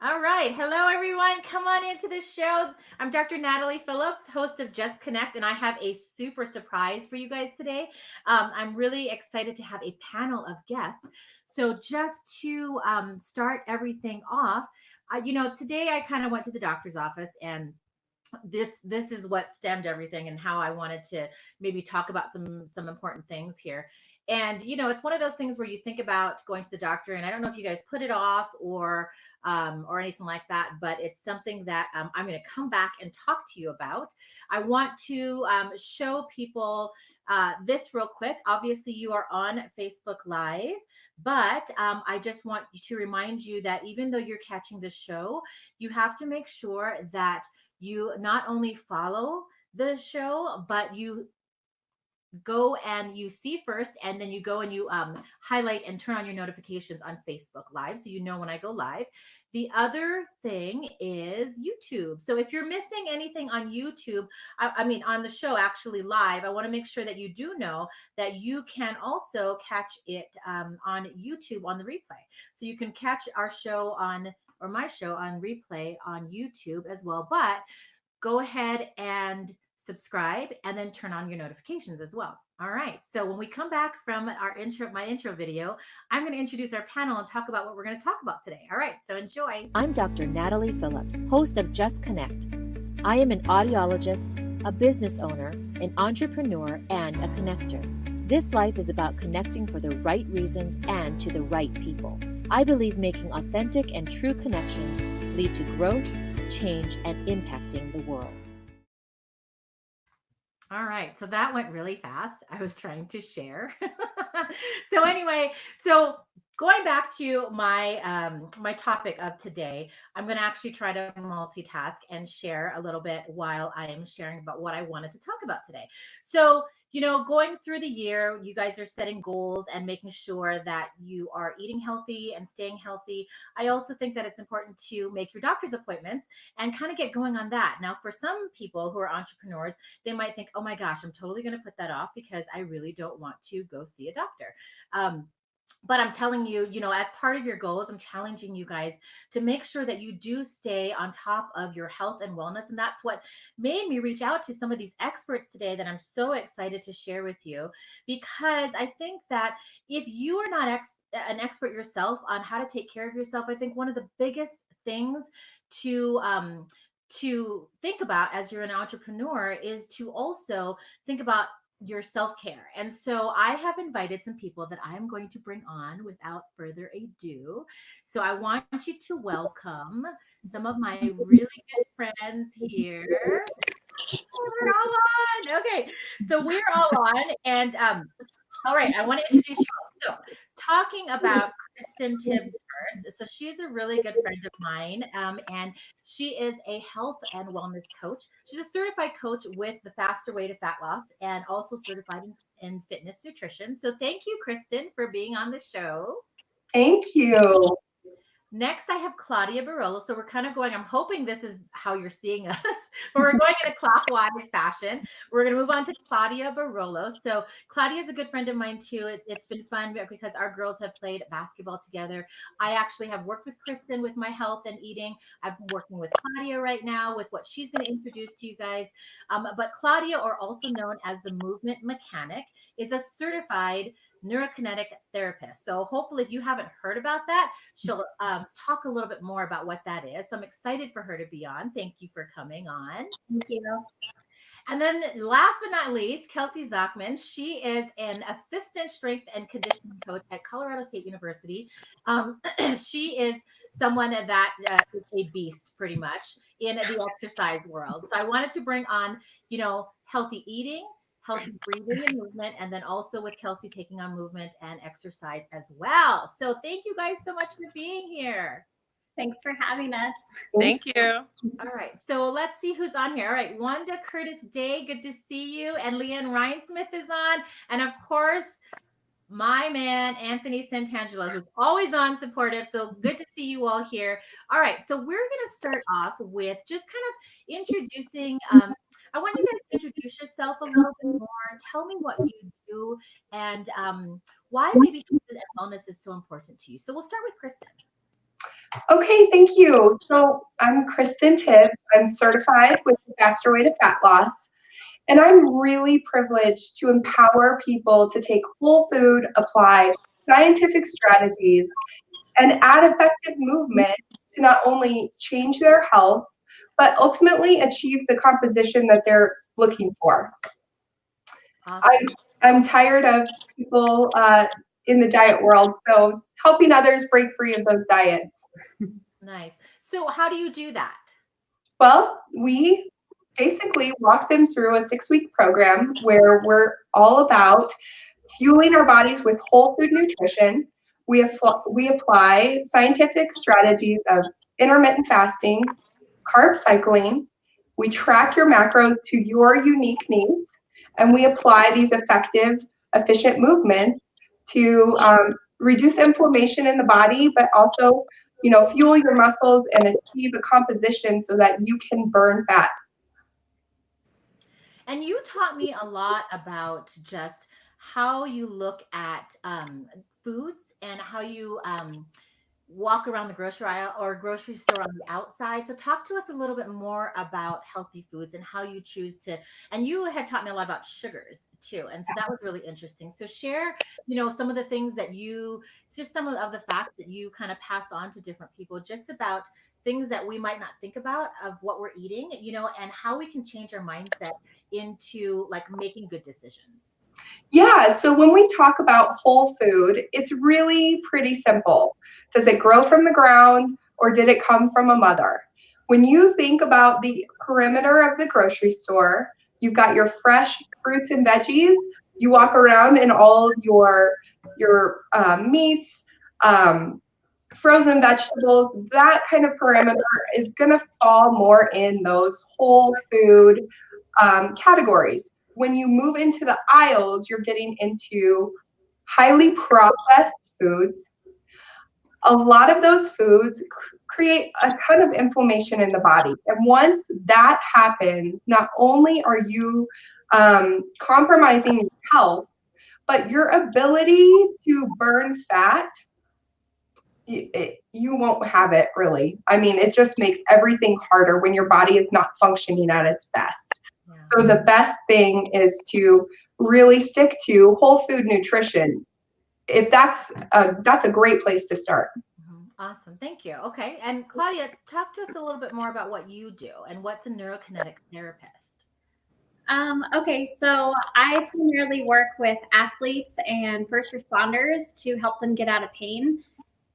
All right. Hello, everyone. Come on into the show. I'm Dr. Natalie Phillips, host of Just Connect, and I have a super surprise for you guys today. I'm really excited to have a panel of guests. So, just to start everything off, today I kind of went to the doctor's office and this is what stemmed everything and how I wanted to maybe talk about some important things here. And it's one of those things where you think about going to the doctor, and I don't know if you guys put it off or anything like that, but it's something that I'm going to come back and talk to you about. I want to show people this real quick. Obviously, you are on Facebook Live, but I just want to remind you that even though you're catching the show, you have to make sure that you not only follow the show, but you go and you see first, and then you go and you highlight and turn on your notifications on Facebook Live so you know when I go live. The other thing is YouTube. So if you're missing anything on YouTube, I mean, on the show actually live, I want to make sure that you do know that you can also catch it on YouTube on the replay. So you can catch our show on or my show on replay on YouTube as well. But go ahead and subscribe and then turn on your notifications as well. All right. So when we come back from my intro video, I'm going to introduce our panel and talk about what we're going to talk about today. All right. So enjoy. I'm Dr. Natalie Phillips, host of Just Connect. I am an audiologist, a business owner, an entrepreneur, and a connector. This life is about connecting for the right reasons and to the right people. I believe making authentic and true connections lead to growth, change, and impacting the world. All right. So that went really fast. I was trying to share. So anyway, so going back to my topic of today, I'm going to actually try to multitask and share a little bit while I am sharing about what I wanted to talk about today. So, going through the year, you guys are setting goals and making sure that you are eating healthy and staying healthy. I also think that it's important to make your doctor's appointments and kind of get going on that. Now, for some people who are entrepreneurs, they might think, oh my gosh, I'm totally going to put that off because I really don't want to go see a doctor. Um, but I'm telling you, as part of your goals, I'm challenging you guys to make sure that you do stay on top of your health and wellness. And that's what made me reach out to some of these experts today that I'm so excited to share with you, because I think that if you are not an expert yourself on how to take care of yourself, I think one of the biggest things to think about as you're an entrepreneur is to also think about your self-care. And so I have invited some people that I'm going to bring on without further ado. So I want you to welcome some of my really good friends here. We're all on. Okay. So we're all on. And all right, I want to introduce you all. So, talking about Kristen Tibbs first. So, she's a really good friend of mine, and she is a health and wellness coach. She's a certified coach with the Faster Way to Fat Loss and also certified in fitness nutrition. So, thank you, Kristen, for being on the show. Thank you. Next, I have Claudia Barolo. So we're kind of going, I'm hoping this is how you're seeing us, but we're going in a clockwise fashion. We're going to move on to Claudia Barolo. So Claudia is a good friend of mine too. It's been fun because our girls have played basketball together. I actually have worked with Kristen with my health and eating. I'm working with Claudia right now with what she's going to introduce to you guys. But Claudia, or also known as the movement mechanic, is a certified neurokinetic therapist. So hopefully, if you haven't heard about that, she'll talk a little bit more about what that is. So I'm excited for her to be on. Thank you for coming on. Thank you. And then last but not least, Kelsey Zachman. She is an assistant strength and conditioning coach at Colorado State University. She is someone that is a beast pretty much in the exercise world. So I wanted to bring on, healthy eating, healthy breathing and movement, and then also with Kelsey taking on movement and exercise as well. So thank you guys so much for being here. Thanks for having us. Thank you. All right, so let's see who's on here. All right, Wanda Curtis Day, good to see you. And Leanne Ryan-Smith is on. And of course, my man, Anthony Santangelo, who's always on supportive. So good to see you all here. All right, so we're going to start off with just kind of introducing. I want you guys to introduce yourself a little bit more. Tell me what you do and why maybe health and wellness is so important to you. So we'll start with Kristen. Okay, thank you. So I'm Kristen Tibbs. I'm certified with the Faster Way to Fat Loss, and I'm really privileged to empower people to take whole food, apply scientific strategies, and add effective movement to not only change their health, but ultimately achieve the composition that they're looking for. I'm, Awesome. I'm tired of people in the diet world, so helping others break free of those diets. Nice. So how do you do that? Well, we basically walk them through a 6-week program where we're all about fueling our bodies with whole food nutrition. We apply scientific strategies of intermittent fasting, carb cycling. We track your macros to your unique needs, and we apply these effective, efficient movements to reduce inflammation in the body, but also, fuel your muscles and achieve a composition so that you can burn fat. And you taught me a lot about just how you look at foods and how you walk around the grocery aisle or grocery store on the outside. So talk to us a little bit more about healthy foods and how you choose to, and you had taught me a lot about sugars too. And so that was really interesting. So share, some of the things that it's just some of the facts that you kind of pass on to different people, just about things that we might not think about of what we're eating, and how we can change our mindset into like making good decisions. Yeah, so when we talk about whole food, it's really pretty simple. Does it grow from the ground or did it come from a mother? When you think about the perimeter of the grocery store, you've got your fresh fruits and veggies. You walk around in all of your meats, frozen vegetables. That kind of perimeter is going to fall more in those whole food categories. When you move into the aisles, you're getting into highly processed foods. A lot of those foods create a ton of inflammation in the body. And once that happens, not only are you compromising your health, but your ability to burn fat, you won't have it really. I mean, it just makes everything harder when your body is not functioning at its best. Yeah. So the best thing is to really stick to whole food nutrition. If that's a great place to start. Awesome. Thank you. Okay. And Claudia, talk to us a little bit more about what you do and what's a neurokinetic therapist. Okay, so I primarily work with athletes and first responders to help them get out of pain.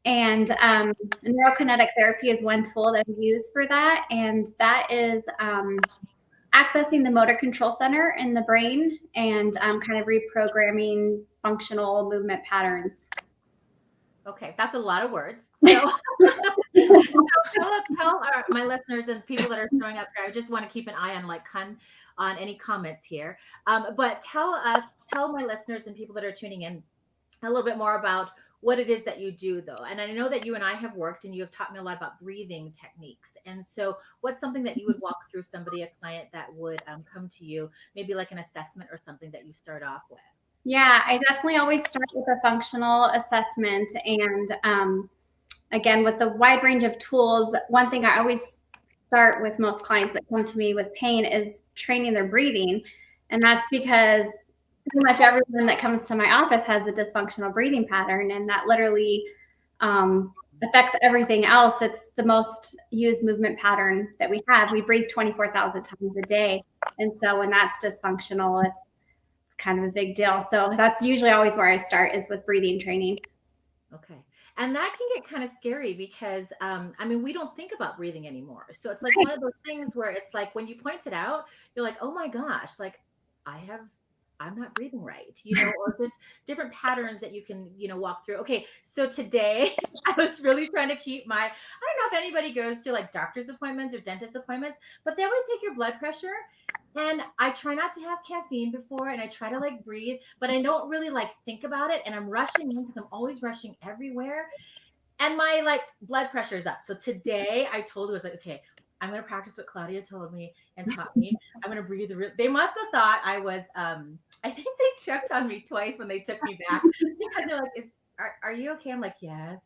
And neurokinetic therapy is one tool that we use for that. And that is accessing the motor control center in the brain and kind of reprogramming functional movement patterns. Okay, that's a lot of words. So, tell my listeners and people that are showing up here. I just want to keep an eye on any comments here. But tell my listeners and people that are tuning in a little bit more about what it is that you do, though. And I know that you and I have worked, and you have taught me a lot about breathing techniques. And so, what's something that you would walk through somebody, a client that would come to you, maybe like an assessment or something that you start off with? Yeah, I definitely always start with a functional assessment. And again, with the wide range of tools, one thing I always start with most clients that come to me with pain is training their breathing. And that's because pretty much everyone that comes to my office has a dysfunctional breathing pattern, and that literally affects everything else. It's the most used movement pattern that we have. We breathe 24,000 times a day. And so when that's dysfunctional, it's kind of a big deal. So that's usually always where I start, is with breathing training. Okay. And that can get kind of scary because, we don't think about breathing anymore. So it's like Right. one of those things where it's like, when you point it out, you're like, oh my gosh, like I'm not breathing right, or just different patterns that you can, walk through. Okay. So today I was really trying to keep I don't know if anybody goes to like doctor's appointments or dentist appointments, but they always take your blood pressure. And I try not to have caffeine before, and I try to like breathe, but I don't really like think about it. And I'm rushing in because I'm always rushing everywhere. And my like blood pressure is up. So today I told her, I was like, okay, I'm going to practice what Claudia told me and taught me. I'm going to breathe. They must have thought I was, I think they checked on me twice when they took me back because they're like, are you okay? I'm like, yes.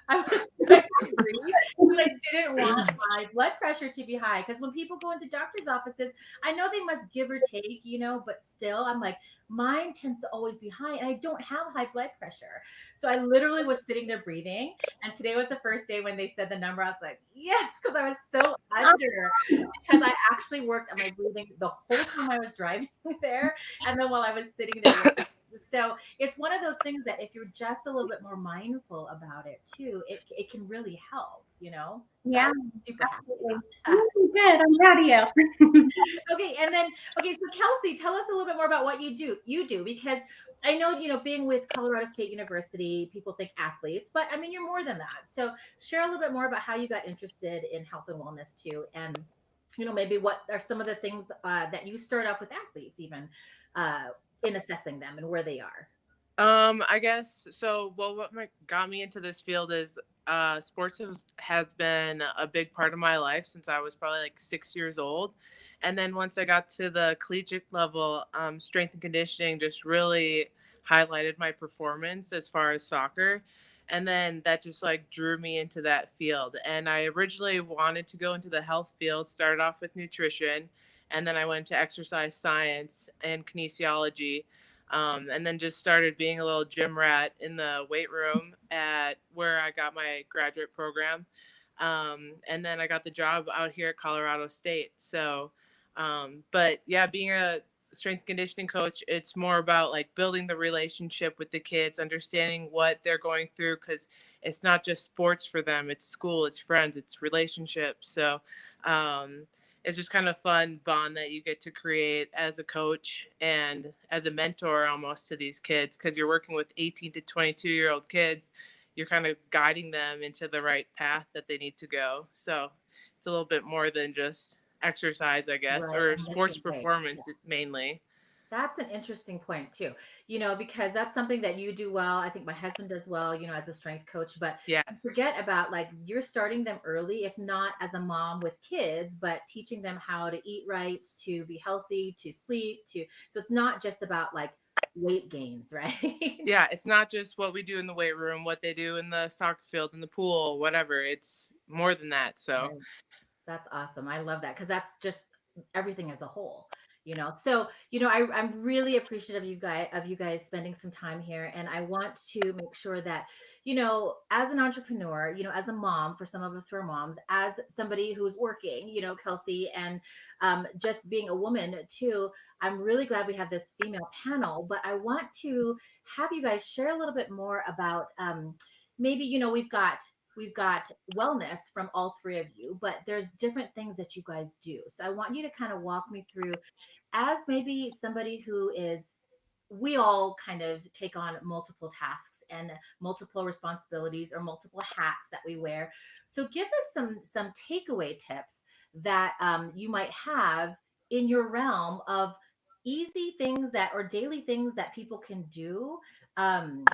I was trying to breathe. didn't want my blood pressure to be high. Because when people go into doctor's offices, I know they must give or take, but still, I'm like, mine tends to always be high, and I don't have high blood pressure. So I literally was sitting there breathing. And today was the first day when they said the number. I was like, yes, because I was so under, because I actually worked on my breathing the whole time I was driving there, and then while I was sitting there. So it's one of those things that if you're just a little bit more mindful about it too, it can really help. So Yeah, I'm super happy absolutely. about that. Good. I'm proud of you. Okay, and then okay, so Kelsey, tell us a little bit more about what you do, because I know, being with Colorado State University, people think athletes, but I mean you're more than that. So share a little bit more about how you got interested in health and wellness too, and maybe what are some of the things that you start off with athletes even uh, in assessing them and where they are. I guess so. Well, got me into this field is sports has been a big part of my life since I was probably like 6 years old. And then once I got to the collegiate level, strength and conditioning just really highlighted my performance as far as soccer. And then that just like drew me into that field. And I originally wanted to go into the health field, started off with nutrition, and then I went to exercise science and kinesiology. And then just started being a little gym rat in the weight room at where I got my graduate program. And then I got the job out here at Colorado State. So, but yeah, being a strength and conditioning coach, it's more about like building the relationship with the kids, understanding what they're going through, because it's not just sports for them, it's school, it's friends, it's relationships. So, it's just kind of fun bond that you get to create as a coach and as a mentor almost to these kids, because you're working with 18 to 22-year-old kids. You're kind of guiding them into the right path that they need to go. So it's a little bit more than just exercise, I guess, Right. or And sports lifting weights. performance Yeah. mainly. That's an interesting point too, because that's something that you do well. I think my husband does well, as a strength coach, but Yes. you forget about like you're starting them early, if not as a mom with kids, but teaching them how to eat right, to be healthy, to sleep, so it's not just about like weight gains, right? Yeah, it's not just what we do in the weight room, what they do in the soccer field, in the pool, whatever. It's more than that. So Right. That's awesome. I love that because that's just everything as a whole. So, I'm really appreciative of you guys spending some time here. And I want to make sure that, as an entrepreneur, as a mom, for some of us who are moms, as somebody who's working, Kelsey, and just being a woman too, I'm really glad we have this female panel. But I want to have you guys share a little bit more about maybe, we've got wellness from all three of you, but there's different things that you guys do. So I want you to kind of walk me through, as maybe somebody who is, we all kind of take on multiple tasks and multiple responsibilities or multiple hats that we wear. So give us some takeaway tips that you might have in your realm of easy things that, or daily things that people can do, um,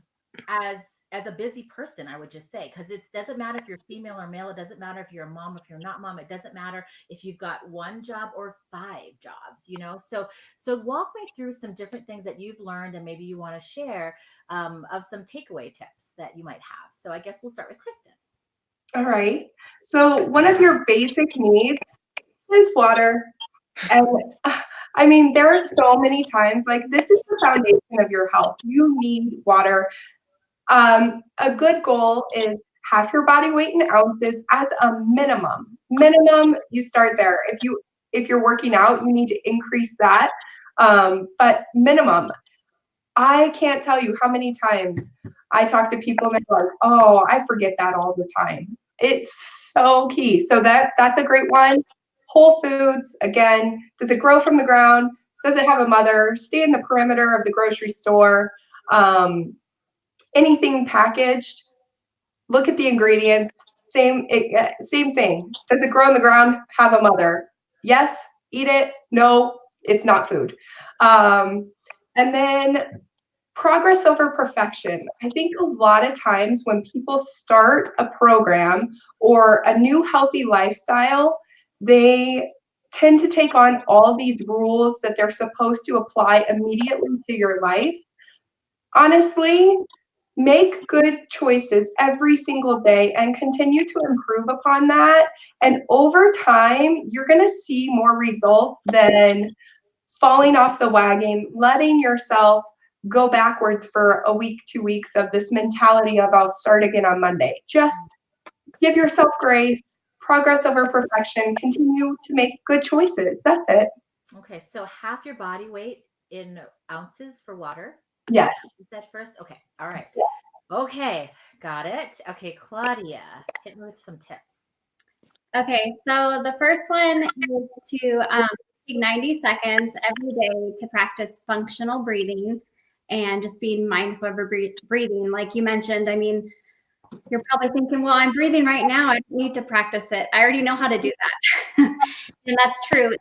as a busy person, I would just say, because it doesn't matter if you're female or male. It doesn't matter if you're a mom, if you're not mom. It doesn't matter if you've got one job or five jobs. So walk me through some different things that you've learned and maybe you want to share, of some takeaway tips that you might have. So I guess we'll start with Kristen. All right. So one of your basic needs is water. And I mean, there are so many times, like this is the foundation of your health. You need water. A good goal is half your body weight in ounces as a minimum. Minimum, you start there. If you're working out, you need to increase that. But minimum, I can't tell you how many times I talk to people and they're like, "Oh, I forget that all the time." It's so key. So that's a great one. Whole foods, again, does it grow from the ground? Does it have a mother? Stay in the perimeter of the grocery store. Anything packaged, look at the ingredients. Same thing. Does it grow in the ground? Have a mother? Yes. Eat it. No, it's not food. And then progress over perfection. I think a lot of times when people start a program or a new healthy lifestyle, they tend to take on all these rules that they're supposed to apply immediately to your life. Honestly, Make good choices every single day and continue to improve upon that. And over time, you're going to see more results than falling off the wagon, letting yourself go backwards for a week, 2 weeks of this mentality of I'll start again on Monday. Just give yourself grace, progress over perfection, continue to make good choices. That's it. Okay, so half your body weight in ounces for water. Yes. You said first? Okay. All right. Okay. Got it. Okay, Claudia, hit me with some tips. Okay, so the first one is to take 90 seconds every day to practice functional breathing and just being mindful of your breathing. Like you mentioned, I mean, you're probably thinking, well, I'm breathing right now. I don't need to practice it. I already know how to do that. And that's true.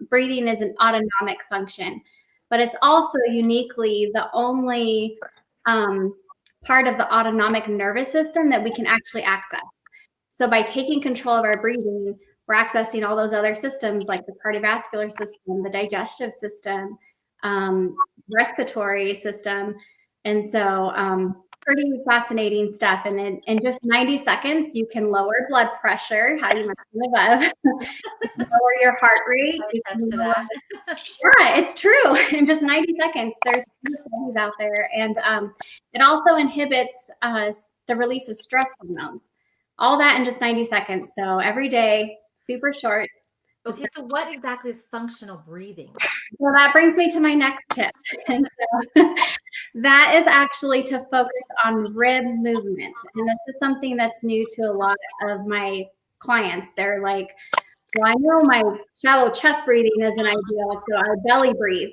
Breathing is an autonomic function, but it's also uniquely the only part of the autonomic nervous system that we can actually access. So by taking control of our breathing, we're accessing all those other systems like the cardiovascular system, the digestive system, respiratory system. And so pretty fascinating stuff. And in just 90 seconds, you can lower blood pressure, how you mentioned above, lower your heart rate. Yeah, it's true. In just 90 seconds, there's studies out there. And it also inhibits the release of stress hormones. All that in just 90 seconds. So every day, super short. Okay, so what exactly is functional breathing? Well, that brings me to my next tip. And so that is actually to focus on rib movement. And this is something that's new to a lot of my clients. They're like, well, I know my shallow chest breathing isn't ideal, so I belly breathe.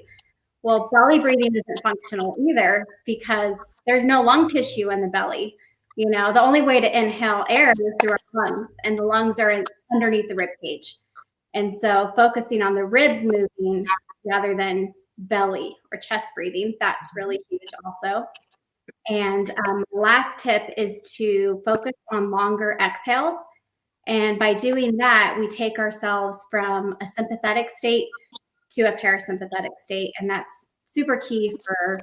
Well, belly breathing isn't functional either because there's no lung tissue in the belly. You know, the only way to inhale air is through our lungs, and the lungs are underneath the rib cage. And so focusing on the ribs moving rather than belly or chest breathing, that's really huge also. And last tip is to focus on longer exhales. And by doing that, we take ourselves from a sympathetic state to a parasympathetic state. And that's super key for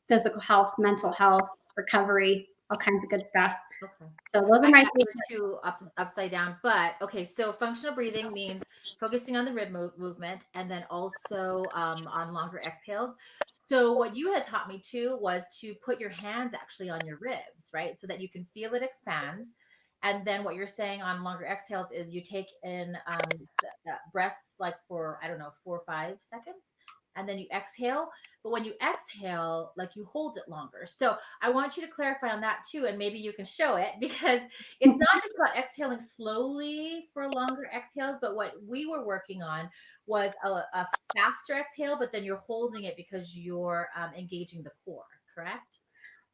physical health, mental health, recovery, all kinds of good stuff. Okay. So those are my two upside down, but okay. So functional breathing means focusing on the rib movement and then also on longer exhales. So what you had taught me too was to put your hands actually on your ribs, right? So that you can feel it expand. And then what you're saying on longer exhales is you take in breaths like for, I don't know, 4 or 5 seconds, and then you exhale. But when you exhale, like you hold it longer. So I want you to clarify on that too, and maybe you can show it because it's not just about exhaling slowly for longer exhales, but what we were working on was a faster exhale, but then you're holding it because you're engaging the core, correct?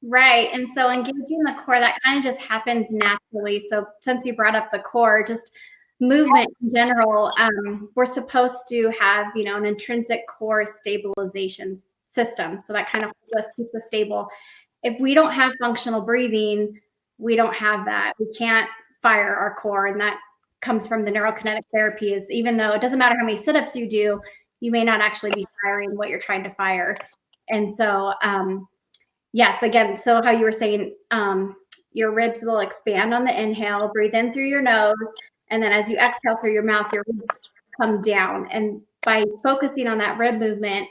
Right. And so engaging the core, that kind of just happens naturally. So since you brought up the core, just movement in general, we're supposed to have, you know, an intrinsic core stabilization system. So that kind of keeps us stable. If we don't have functional breathing, we don't have that. We can't fire our core. And that comes from the neurokinetic therapy is even though it doesn't matter how many sit-ups you do, you may not actually be firing what you're trying to fire. And so, yes, again, so how you were saying, your ribs will expand on the inhale, breathe in through your nose, and then as you exhale through your mouth, your ribs come down. And by focusing on that rib movement,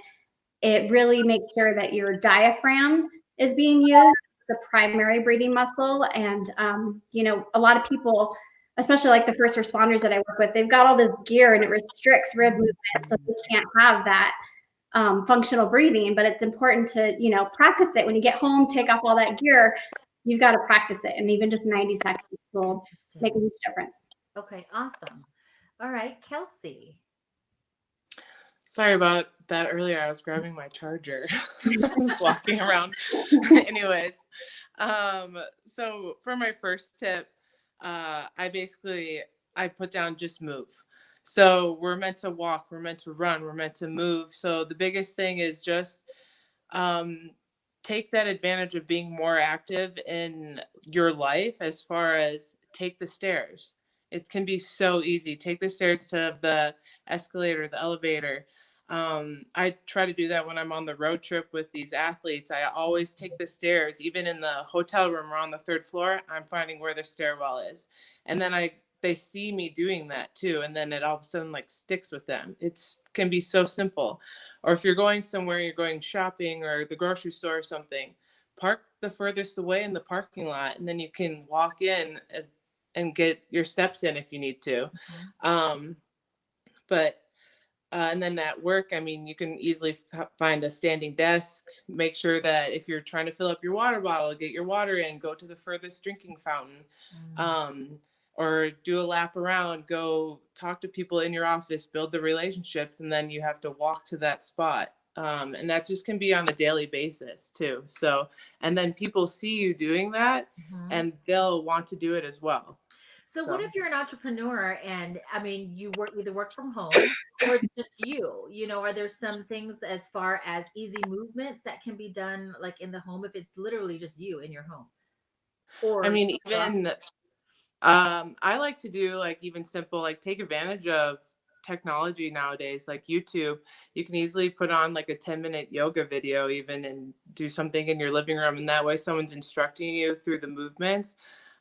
it really makes sure that your diaphragm is being used, the primary breathing muscle. And, you know, a lot of people, especially like the first responders that I work with, they've got all this gear and it restricts rib movement, so they can't have that functional breathing. But it's important to, you know, practice it. When you get home, take off all that gear, you've got to practice it. And even just 90 seconds will make a huge difference. Okay, awesome. All right, Kelsey. Sorry about that earlier. I was grabbing my charger. I was walking around. Anyways, so for my first tip, I put down just move. So we're meant to walk, we're meant to run, we're meant to move. So the biggest thing is just take that advantage of being more active in your life as far as take the stairs. It can be so easy. Take the stairs to the escalator, the elevator. I try to do that when I'm on the road trip with these athletes. I always take the stairs, even in the hotel room or on the third floor. I'm finding where the stairwell is, and then they see me doing that too, and then it all of a sudden like sticks with them. It's can be so simple. Or if you're going somewhere, you're going shopping or the grocery store or something, park the furthest away in the parking lot, and then you can walk in and get your steps in if you need to. Um, but and then at work, I mean, you can easily find a standing desk. Make sure that if you're trying to fill up your water bottle, get your water in, go to the furthest drinking fountain, or do a lap around, go talk to people in your office, build the relationships, and then you have to walk to that spot. And that just can be on a daily basis too. So, and then people see you doing that and they'll want to do it as well. So what if you're an entrepreneur and I mean you work from home or it's just you? You know, are there some things as far as easy movements that can be done like in the home if it's literally just you in your home? I Or mean, even I like to do like even simple, like take advantage of technology nowadays, like YouTube. You can easily put on like a 10-minute yoga video even and do something in your living room. And that way someone's instructing you through the movements.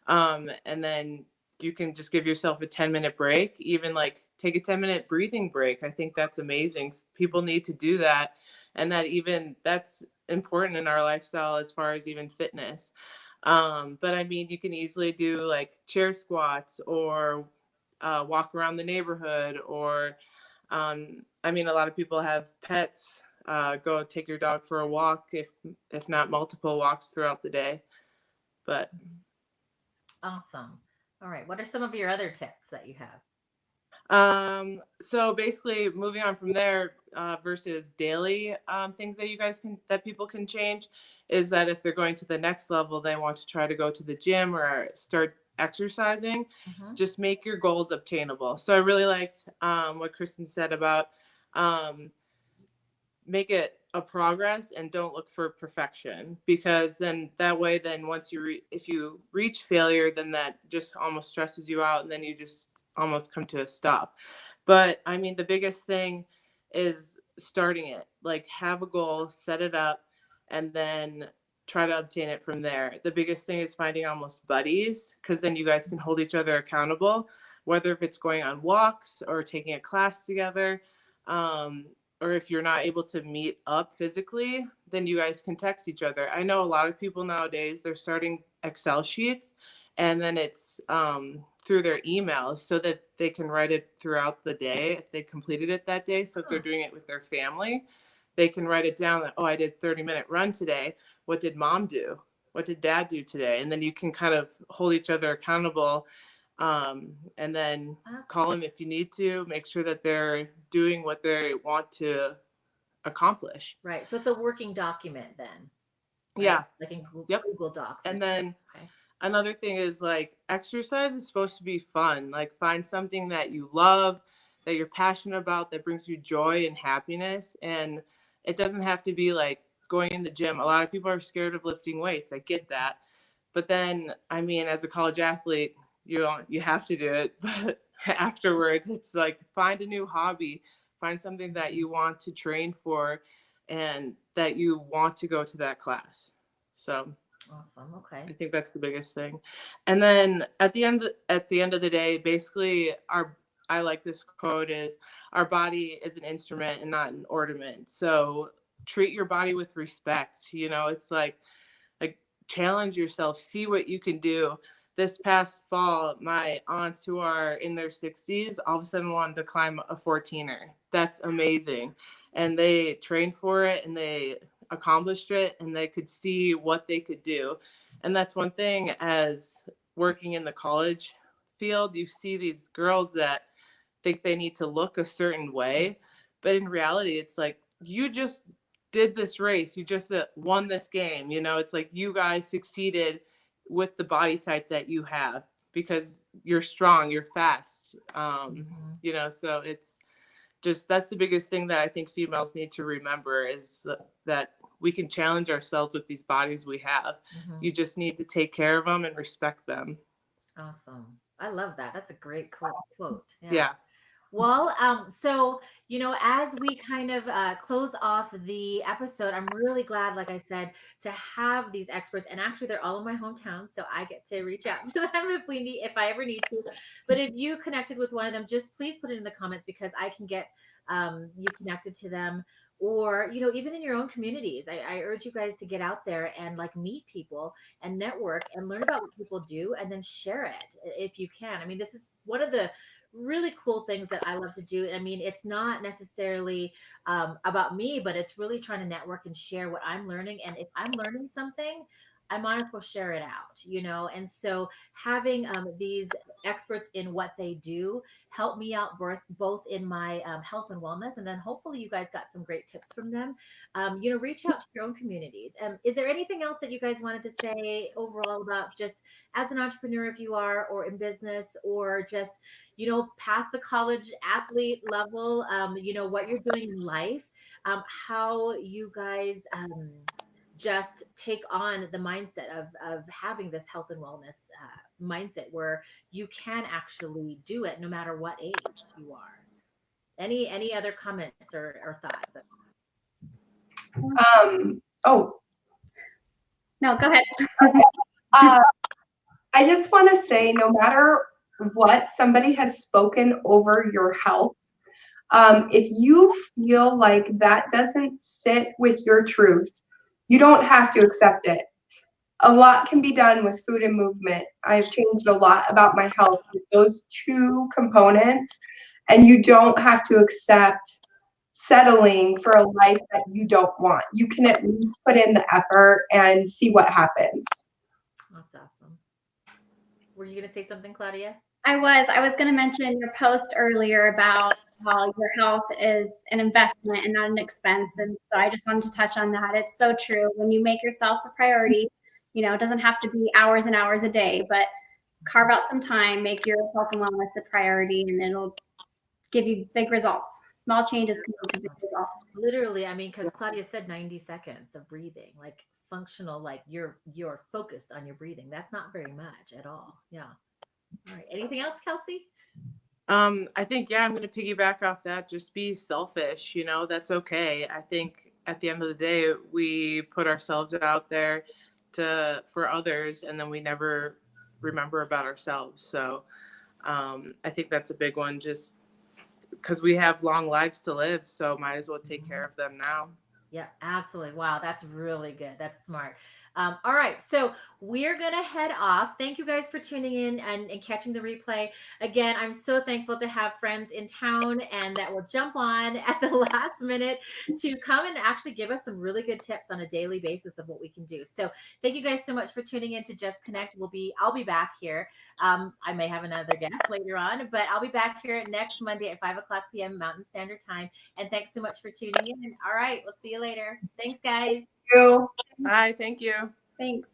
And then you can just give yourself a 10-minute break, even like take a 10-minute breathing break. I think that's amazing. People need to do that. And that's important in our lifestyle as far as even fitness. But I mean, you can easily do like chair squats or walk around the neighborhood, or I mean, a lot of people have pets. Go take your dog for a walk, if not multiple walks throughout the day. But awesome. All right. What are some of your other tips that you have? So basically moving on from there, versus daily things that people can change is that if they're going to the next level, they want to try to go to the gym or start exercising, just make your goals obtainable. So I really liked what Kristen said about make it a progress and don't look for perfection, because then that way then once if you reach failure, then that just almost stresses you out and then you just almost come to a stop. But I mean, the biggest thing is starting it, like have a goal, set it up, and then try to obtain it from there. The biggest thing is finding almost buddies, because then you guys can hold each other accountable, whether if it's going on walks or taking a class together. Or if you're not able to meet up physically, then you guys can text each other. I know a lot of people nowadays, they're starting Excel sheets and then it's through their emails so that they can write it throughout the day if they completed it that day. So if they're doing it with their family, they can write it down that, oh, I did 30-minute run today. What did mom do? What did dad do today? And then you can kind of hold each other accountable, and then call them if you need to, make sure that they're doing what they want to accomplish. Right. So it's a working document then. Right? Yeah. Like in Google Docs. And then another thing is like exercise is supposed to be fun. Like find something that you love, that you're passionate about, that brings you joy and happiness. And it doesn't have to be like going in the gym. A lot of people are scared of lifting weights. I get that. But then, I mean, as a college athlete, you have to do it. But afterwards, it's like find a new hobby, find something that you want to train for and that you want to go to that class. So awesome. Okay. I think that's the biggest thing. And then at the end of the day, basically I like this quote is, our body is an instrument and not an ornament. So treat your body with respect. You know, it's like challenge yourself, see what you can do. This past fall, my aunts who are in their 60s all of a sudden wanted to climb a 14er. That's amazing. And they trained for it and they accomplished it and they could see what they could do. And that's one thing, as working in the college field, you see these girls that think they need to look a certain way. But in reality, it's like, you just did this race. You just won this game. You know, it's like you guys succeeded with the body type that you have because you're strong, you're fast. You know, so it's just, that's the biggest thing that I think females need to remember is that we can challenge ourselves with these bodies we have. You just need to take care of them and respect them. Awesome. I love that. That's a great quote. Yeah. Well, so, as we kind of close off the episode, I'm really glad, like I said, to have these experts. And actually, they're all in my hometown, so I get to reach out to them if I ever need to. But if you connected with one of them, just please put it in the comments because I can get you connected to them. Or, even in your own communities, I urge you guys to get out there and like meet people and network and learn about what people do and then share it if you can. I mean, this is one of the really cool things that I love to do. I mean, it's not necessarily about me, but it's really trying to network and share what I'm learning. And if I'm learning something, I might as well share it out. And so having these experts in what they do help me out both in my health and wellness. And then hopefully you guys got some great tips from them. Reach out to your own communities. Is there anything else that you guys wanted to say overall about just as an entrepreneur, if you are, or in business, or just, past the college athlete level, what you're doing in life, how you guys just take on the mindset of having this health and wellness mindset where you can actually do it no matter what age you are. Any other comments or thoughts? Oh, No, go ahead. I just want to say, no matter what somebody has spoken over your health, if you feel like that doesn't sit with your truth, you don't have to accept it. A lot can be done with food and movement. I've changed a lot about my health with those two components, and you don't have to accept settling for a life that you don't want. You can at least put in the effort and see what happens. That's awesome. Were you going to say something, Claudia? I was going to mention your post earlier about how your health is an investment and not an expense. And so I just wanted to touch on that. It's so true. When you make yourself a priority, it doesn't have to be hours and hours a day, but carve out some time, make your health and wellness a priority, and it'll give you big results. Small changes can lead to big results. Literally, I mean, because Claudia said 90 seconds of breathing, like functional, like you're focused on your breathing. That's not very much at all. Yeah. All right. Anything else, Kelsey? I think, yeah, I'm going to piggyback off that. Just be selfish, that's okay. I think at the end of the day, we put ourselves out there for others, and then we never remember about ourselves. So I think that's a big one, just because we have long lives to live. So might as well take care of them now. Yeah, absolutely. Wow, that's really good. That's smart. All right, so we're going to head off. Thank you guys for tuning in and catching the replay. Again, I'm so thankful to have friends in town and that will jump on at the last minute to come and actually give us some really good tips on a daily basis of what we can do. So thank you guys so much for tuning in to Just Connect. I'll be back here. I may have another guest later on, but I'll be back here next Monday at 5:00 p.m. Mountain Standard Time. And thanks so much for tuning in. All right, we'll see you later. Thanks, guys. Thank you. Bye. Thank you. Thanks.